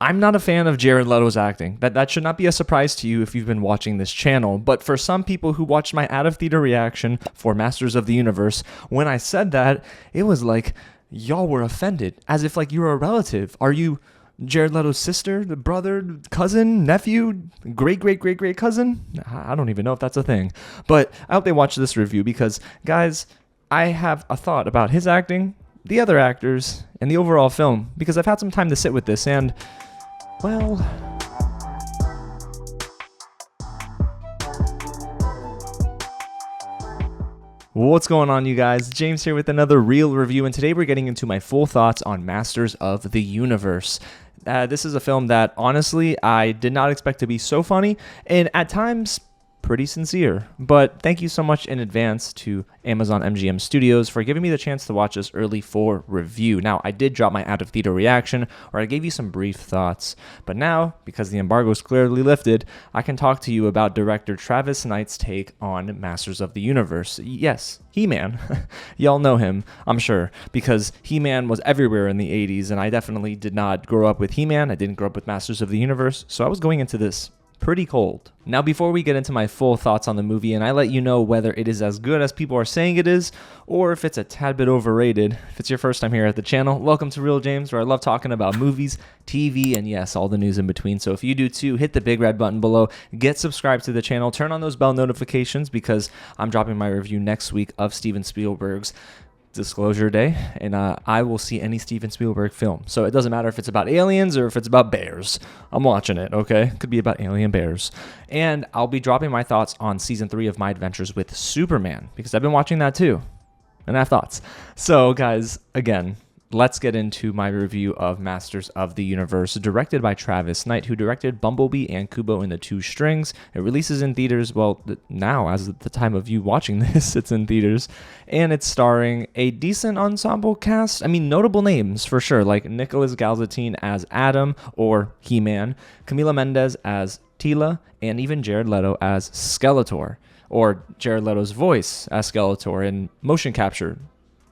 I'm not a fan of Jared Leto's acting. That should not be a surprise to you if you've been watching this channel, but for some people who watched my out-of-theater reaction for Masters of the Universe, when I said that, it was like, y'all were offended, as if like you're a relative. Are you Jared Leto's sister, brother, cousin, nephew, great cousin? I don't even know if that's a thing. But I hope they watch this review because, guys, I have a thought about his acting, the other actors, and the overall film because I've had some time to sit with this and, well, what's going on, you guys? James here with another real review, and today we're getting into my full thoughts on Masters of the Universe. This is a film that, honestly, I did not expect to be so funny, and at times, pretty sincere. But thank you so much in advance to Amazon MGM Studios for giving me the chance to watch this early for review. Now, I did drop my out-of-theater reaction, where I gave you some brief thoughts. But now, because the embargo is clearly lifted, I can talk to you about director Travis Knight's take on Masters of the Universe. Yes, He-Man. Y'all know him, I'm sure, because He-Man was everywhere in the 80s, and I definitely did not grow up with He-Man. I didn't grow up with Masters of the Universe, so I was going into this pretty cold. Now, before we get into my full thoughts on the movie and I let you know whether it is as good as people are saying it is or if it's a tad bit overrated, if it's your first time here at the channel, welcome to Real James, where I love talking about movies, TV, and yes, all the news in between. So if you do too, hit the big red button below, get subscribed to the channel, turn on those bell notifications because I'm dropping my review next week of Steven Spielberg's Disclosure Day, and I will see any Steven Spielberg film. So it doesn't matter if it's about aliens or if it's about bears. I'm watching it, okay? Could be about alien bears. And I'll be dropping my thoughts on Season 3 of My Adventures with Superman, because I've been watching that too, and I have thoughts. So, guys, again, let's get into my review of Masters of the Universe, directed by Travis Knight, who directed Bumblebee and Kubo and the Two Strings. It releases in theaters, well, now, as at the time of you watching this, it's in theaters, and it's starring a decent ensemble cast. I mean, notable names, for sure, like Nicholas Galitzine as Adam, or He-Man, Camila Mendes as Teela, and even Jared Leto as Skeletor, or Jared Leto's voice as Skeletor in motion capture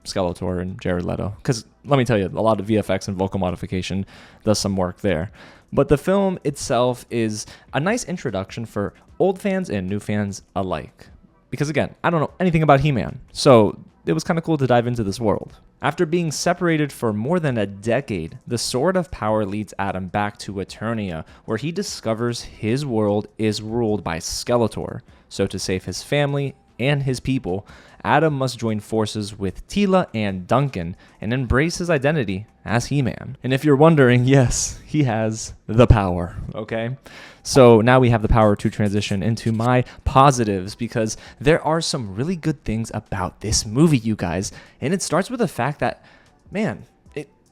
Skeletor and Jared Leto, because let me tell you, a lot of VFX and vocal modification does some work there. But the film itself is a nice introduction for old fans and new fans alike, because again, I don't know anything about He-Man, so it was kind of cool to dive into this world. After being separated for more than a decade, the Sword of Power leads Adam back to Eternia, where he discovers his world is ruled by Skeletor. So to save his family and his people, Adam must join forces with Teela and Duncan and embrace his identity as He-Man. And if you're wondering, yes, he has the power, okay? So now we have the power to transition into my positives, because there are some really good things about this movie, you guys. And it starts with the fact that, man,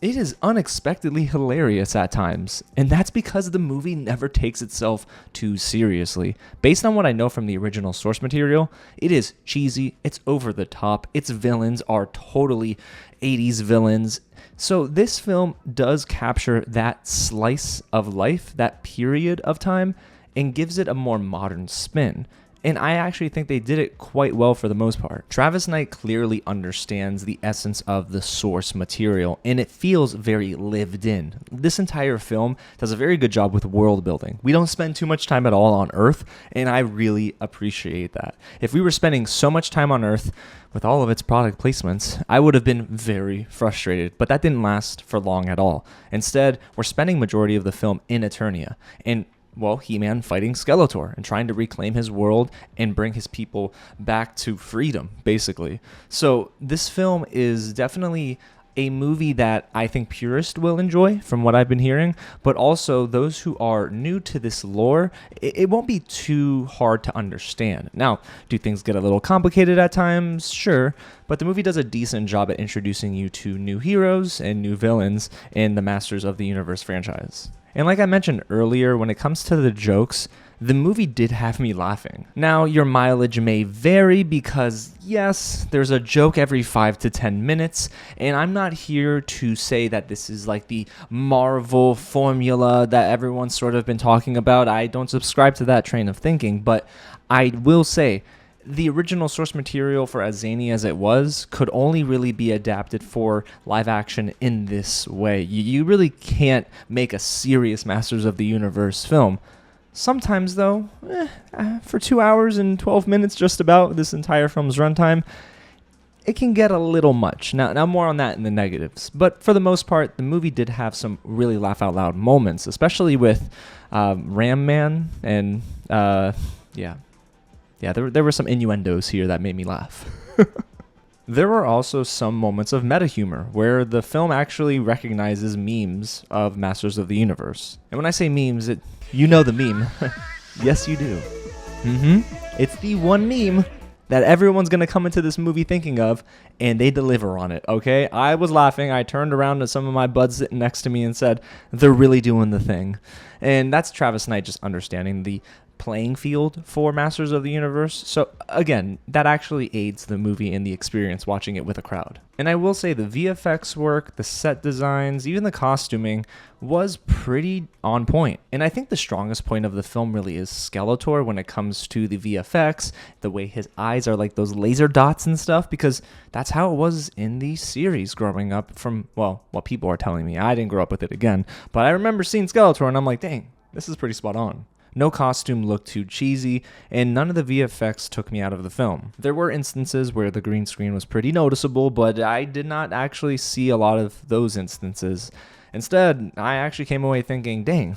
it is unexpectedly hilarious at times, and that's because the movie never takes itself too seriously. Based on what I know from the original source material, it is cheesy, it's over the top, its villains are totally 80s villains. So this film does capture that slice of life, that period of time, and gives it a more modern spin. And I actually think they did it quite well for the most part. Travis Knight clearly understands the essence of the source material, and it feels very lived in. This entire film does a very good job with world building. We don't spend too much time at all on Earth, and I really appreciate that. If we were spending so much time on Earth with all of its product placements, I would have been very frustrated, but that didn't last for long at all. Instead, we're spending majority of the film in Eternia, and well, He-Man fighting Skeletor and trying to reclaim his world and bring his people back to freedom, basically. So this film is definitely a movie that I think purists will enjoy from what I've been hearing, but also those who are new to this lore, it won't be too hard to understand. Now, do things get a little complicated at times? Sure, but the movie does a decent job at introducing you to new heroes and new villains in the Masters of the Universe franchise. And like I mentioned earlier, when it comes to the jokes, the movie did have me laughing. Now, your mileage may vary because, yes, there's a joke every 5 to 10 minutes, and I'm not here to say that this is like the Marvel formula that everyone's sort of been talking about. I don't subscribe to that train of thinking, but I will say the original source material, for as zany as it was, could only really be adapted for live action in this way. You really can't make a serious Masters of the Universe film. Sometimes, though, for 2 hours and 12 minutes, just about this entire film's runtime, it can get a little much. Now more on that in the negatives. But for the most part, the movie did have some really laugh-out-loud moments, especially with Ram Man and, there were some innuendos here that made me laugh. There were also some moments of meta humor where the film actually recognizes memes of Masters of the Universe. And when I say memes, you know the meme. Yes, you do. It's the one meme that everyone's going to come into this movie thinking of, and they deliver on it, okay? I was laughing. I turned around to some of my buds sitting next to me and said, they're really doing the thing. And that's Travis Knight just understanding the playing field for Masters of the Universe. So again, that actually aids the movie and the experience watching it with a crowd. And I will say the VFX work, the set designs, even the costuming was pretty on point. And I think the strongest point of the film really is Skeletor when it comes to the VFX, the way his eyes are like those laser dots and stuff, because that's how it was in the series growing up from, well, what people are telling me. I didn't grow up with it again, but I remember seeing Skeletor and I'm like, dang, this is pretty spot on. No costume looked too cheesy, and none of the VFX took me out of the film. There were instances where the green screen was pretty noticeable, but I did not actually see a lot of those instances. Instead, I actually came away thinking, dang,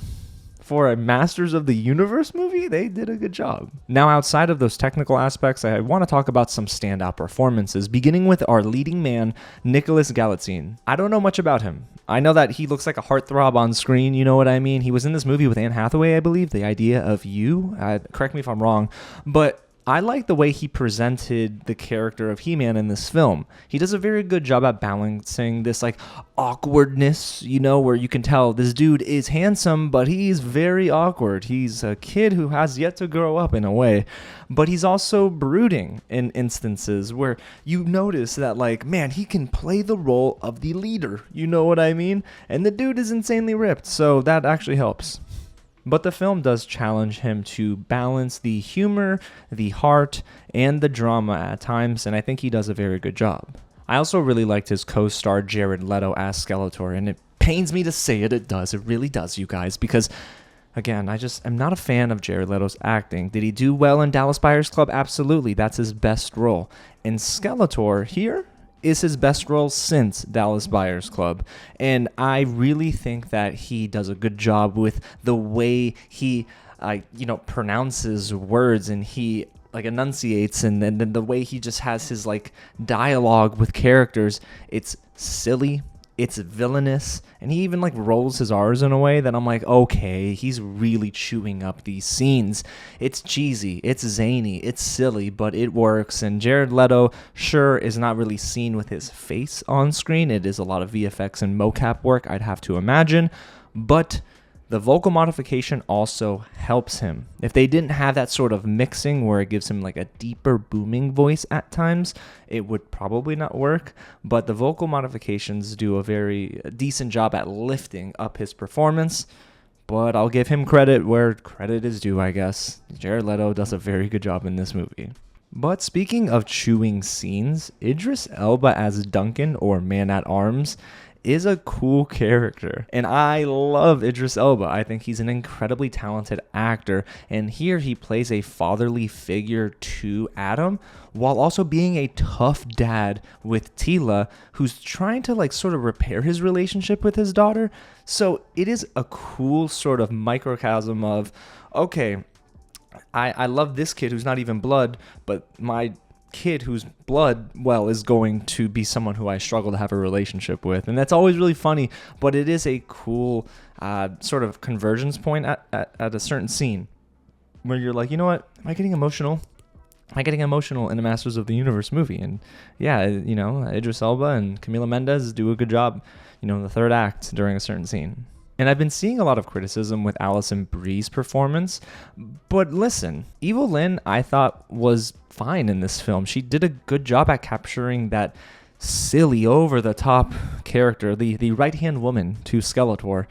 for a Masters of the Universe movie, they did a good job. Now, outside of those technical aspects, I want to talk about some standout performances, beginning with our leading man, Nicholas Galitzine. I don't know much about him. I know that he looks like a heartthrob on screen, you know what I mean? He was in this movie with Anne Hathaway, I believe, The Idea of You. Correct me if I'm wrong, but I like the way he presented the character of He-Man in this film. He does a very good job at balancing this like awkwardness, you know, where you can tell this dude is handsome, but he's very awkward. He's a kid who has yet to grow up in a way, but he's also brooding in instances where you notice that like, man, he can play the role of the leader, you know what I mean? And the dude is insanely ripped, so that actually helps. But the film does challenge him to balance the humor, the heart, and the drama at times, and I think he does a very good job. I also really liked his co-star Jared Leto as Skeletor, and it pains me to say it, does. It really does, you guys, because, again, I'm not a fan of Jared Leto's acting. Did he do well in Dallas Buyers Club? Absolutely, that's his best role. And Skeletor here is his best role since Dallas Buyers Club, and I really think that he does a good job with the way he pronounces words, and he like enunciates, and then the way he just has his like dialogue with characters. It's silly, it's villainous, and he even like rolls his R's in a way that I'm like, okay, he's really chewing up these scenes. It's cheesy, it's zany, it's silly, but it works. And Jared Leto sure is not really seen with his face on screen. It is a lot of VFX and mocap work, I'd have to imagine, but the vocal modification also helps him. If they didn't have that sort of mixing where it gives him like a deeper booming voice at times, it would probably not work. But the vocal modifications do a very decent job at lifting up his performance. But I'll give him credit where credit is due, I guess. Jared Leto does a very good job in this movie. But speaking of chewing scenes, Idris Elba as Duncan, or Man-at-Arms, is a cool character, and I love Idris Elba. I think he's an incredibly talented actor, and here he plays a fatherly figure to Adam while also being a tough dad with Teela, who's trying to like sort of repair his relationship with his daughter. So it is a cool sort of microcosm of, okay, I love this kid who's not even blood, but my kid who's blood, well, is going to be someone who I struggle to have a relationship with. And that's always really funny, but it is a cool sort of convergence point at a certain scene where you're like, you know what, am I getting emotional? Am I getting emotional in a Masters of the Universe movie? And yeah, you know, Idris Elba and Camila Mendes do a good job, you know, in the third act during a certain scene. And I've been seeing a lot of criticism with Alison Brie's performance, but listen, Evil Lynn I thought was fine in this film. She did a good job at capturing that silly, over-the-top character, the right-hand woman to Skeletor.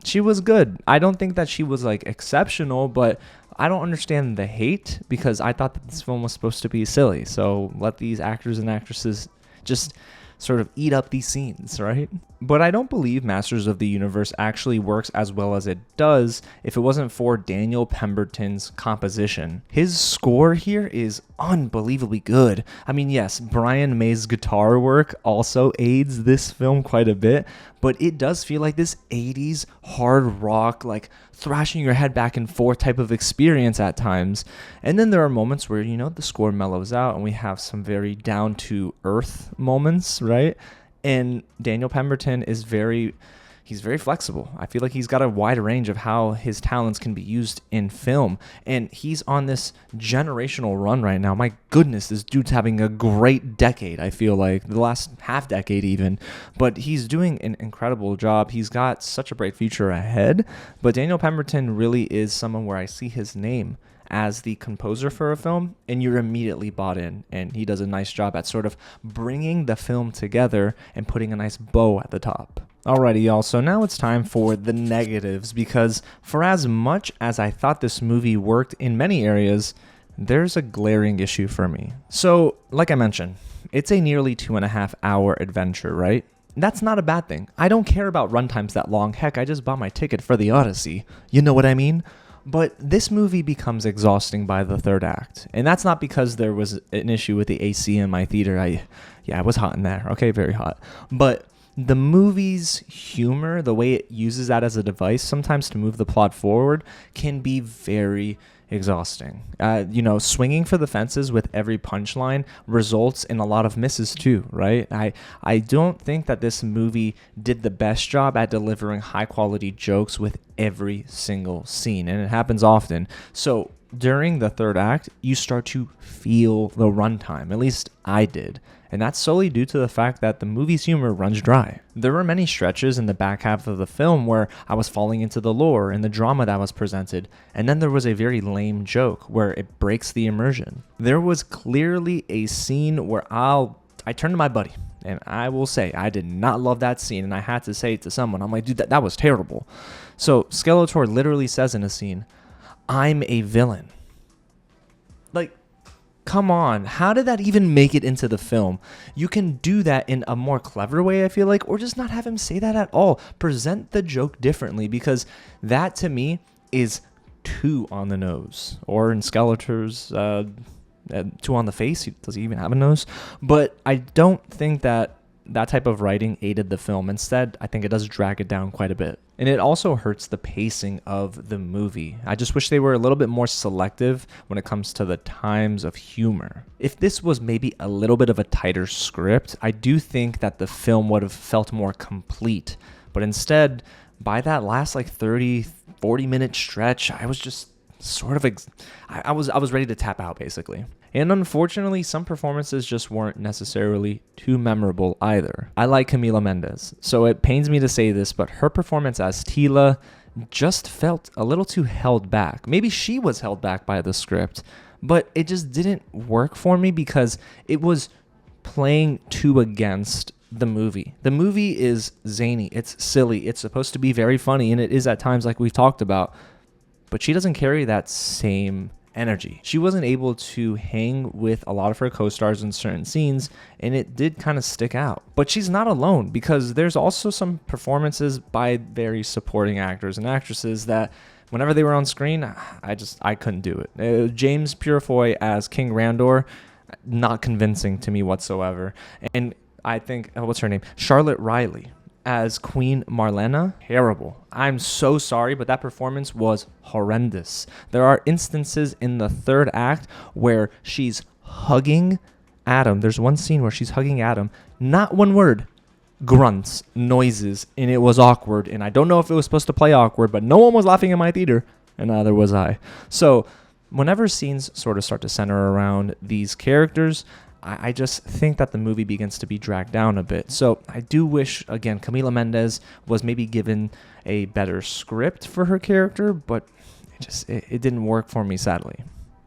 She was good. I don't think that she was, like, exceptional, but I don't understand the hate because I thought that this film was supposed to be silly. So let these actors and actresses just sort of eat up these scenes, right? But I don't believe Masters of the Universe actually works as well as it does if it wasn't for Daniel Pemberton's composition. His score here is unbelievably good. I mean, yes, Brian May's guitar work also aids this film quite a bit, but it does feel like this 80s hard rock, like thrashing your head back and forth type of experience at times. And then there are moments where, you know, the score mellows out and we have some very down to earth moments, right? And Daniel Pemberton is he's very flexible. I feel like he's got a wide range of how his talents can be used in film. And he's on this generational run right now. My goodness, this dude's having a great decade, I feel like. The last half decade even. But he's doing an incredible job. He's got such a bright future ahead. But Daniel Pemberton really is someone where I see his name as the composer for a film and you're immediately bought in, and he does a nice job at sort of bringing the film together and putting a nice bow at the top. Alrighty, y'all, so now it's time for the negatives, because for as much as I thought this movie worked in many areas, there's a glaring issue for me. So, like I mentioned, it's a nearly 2.5 hour adventure, right? That's not a bad thing. I don't care about runtimes that long. Heck, I just bought my ticket for the Odyssey. You know what I mean? But this movie becomes exhausting by the third act. And that's not because there was an issue with the AC in my theater. It was hot in there. Okay, very hot. But the movie's humor, the way it uses that as a device sometimes to move the plot forward, can be very exhausting. Swinging for the fences with every punchline results in a lot of misses too, right? I don't think that this movie did the best job at delivering high quality jokes with every single scene, and it happens often. So during the third act, you start to feel the runtime. At least I did. And that's solely due to the fact that the movie's humor runs dry. There were many stretches in the back half of the film where I was falling into the lore and the drama that was presented, and then there was a very lame joke where it breaks the immersion. There was clearly a scene where I turned to my buddy, and I will say I did not love that scene, and I had to say it to someone. I'm like, dude, that was terrible. So Skeletor literally says in a scene, "I'm a villain." Like, come on, how did that even make it into the film? You can do that in a more clever way, I feel like, or just not have him say that at all. Present the joke differently, because that to me is too on the nose. Or in Skeletor's, too on the face. Does he even have a nose? But I don't think that type of writing aided the film. Instead, I think it does drag it down quite a bit. And it also hurts the pacing of the movie. I just wish they were a little bit more selective when it comes to the times of humor. If this was maybe a little bit of a tighter script, I do think that the film would have felt more complete. But instead, by that last 40 minute stretch, I was just sort of I was ready to tap out, basically. And unfortunately, some performances just weren't necessarily too memorable either. I like Camila Mendes, so it pains me to say this, but her performance as Teela just felt a little too held back. Maybe she was held back by the script, but it just didn't work for me because it was playing too against the movie. The movie is zany, it's silly, it's supposed to be very funny, and it is at times, like we've talked about, but she doesn't carry that same energy. She wasn't able to hang with a lot of her co-stars in certain scenes, and it did kind of stick out. But she's not alone, because there's also some performances by very supporting actors and actresses that whenever they were on screen, I couldn't do it. James Purefoy as King Randor, not convincing to me whatsoever. And I think, what's her name? Charlotte Riley as Queen Marlena, terrible. I'm so sorry, but that performance was horrendous. There are instances in the third act where she's hugging Adam. There's one scene where she's hugging Adam. Not one word. Grunts, noises, and it was awkward. And I don't know if it was supposed to play awkward, but no one was laughing in my theater, and neither was I. So whenever scenes sort of start to center around these characters, I just think that the movie begins to be dragged down a bit. So I do wish, again, Camila was maybe given a better script for her character, but it didn't work for me, sadly.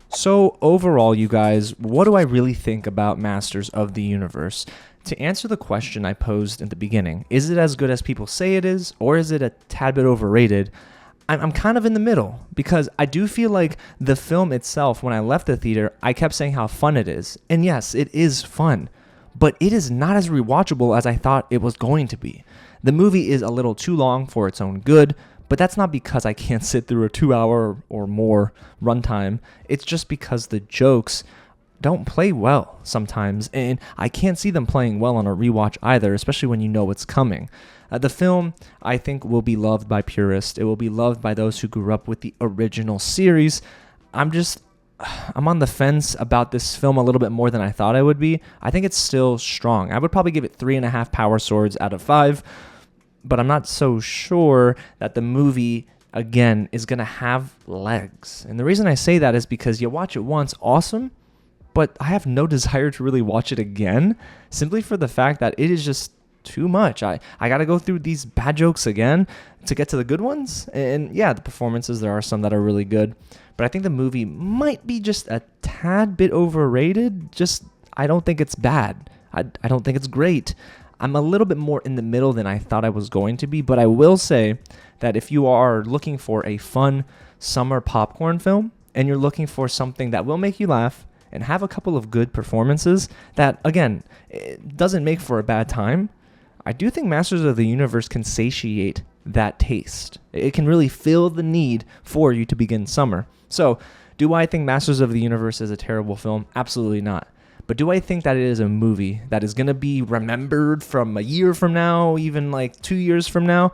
So overall, you guys, what do I really think about Masters of the Universe? to answer the question I posed in the beginning, is it as good as people say it is, or is it a tad bit overrated? I'm kind of in the middle, because I do feel like the film itself, when I left the theater, I kept saying how fun it is. And yes, it is fun, but it is not as rewatchable as I thought it was going to be. The movie is a little too long for its own good, but that's not because I can't sit through a 2-hour or more runtime. It's just because the jokes don't play well sometimes, and I can't see them playing well on a rewatch either, especially when you know what's coming. The film, I think, will be loved by purists. It will be loved by those who grew up with the original series. I'm on the fence about this film a little bit more than I thought I would be. I think it's still strong. I would probably give it 3.5 power swords out of 5, but I'm not so sure that the movie, again, is going to have legs. And the reason I say that is because you watch it once, awesome, but I have no desire to really watch it again, simply for the fact that it is just too much. I got to go through these bad jokes again to get to the good ones. And yeah, the performances, there are some that are really good, but I think the movie might be just a tad bit overrated. I don't think it's bad. I don't think it's great. I'm a little bit more in the middle than I thought I was going to be, but I will say that if you are looking for a fun summer popcorn film and you're looking for something that will make you laugh and have a couple of good performances that, again, it doesn't make for a bad time, I do think Masters of the Universe can satiate that taste. It can really fill the need for you to begin summer. So, do I think Masters of the Universe is a terrible film? Absolutely not. But do I think that it is a movie that is going to be remembered from a year from now, even like 2 years from now?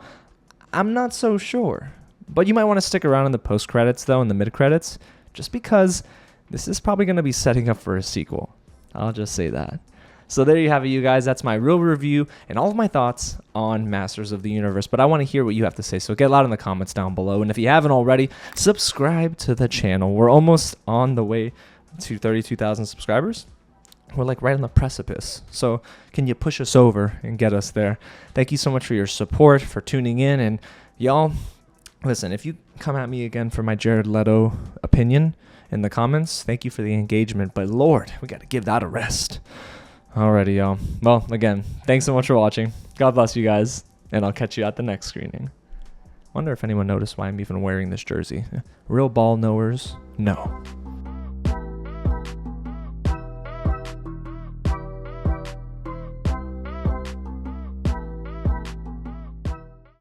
I'm not so sure. But you might want to stick around in the post-credits, though, in the mid-credits, just because this is probably going to be setting up for a sequel. I'll just say that. So there you have it, you guys. That's my real review and all of my thoughts on Masters of the Universe. But I want to hear what you have to say, so get loud in the comments down below. And if you haven't already, subscribe to the channel. We're almost on the way to 32,000 subscribers. We're like right on the precipice. So can you push us over and get us there? Thank you so much for your support, for tuning in. And y'all, listen, if you come at me again for my Jared Leto opinion in the comments, thank you for the engagement. But Lord, we got to give that a rest. Alrighty, y'all. Well, again, thanks so much for watching. God bless you guys, and I'll catch you at the next screening. Wonder if anyone noticed why I'm even wearing this jersey. Real ball knowers? No.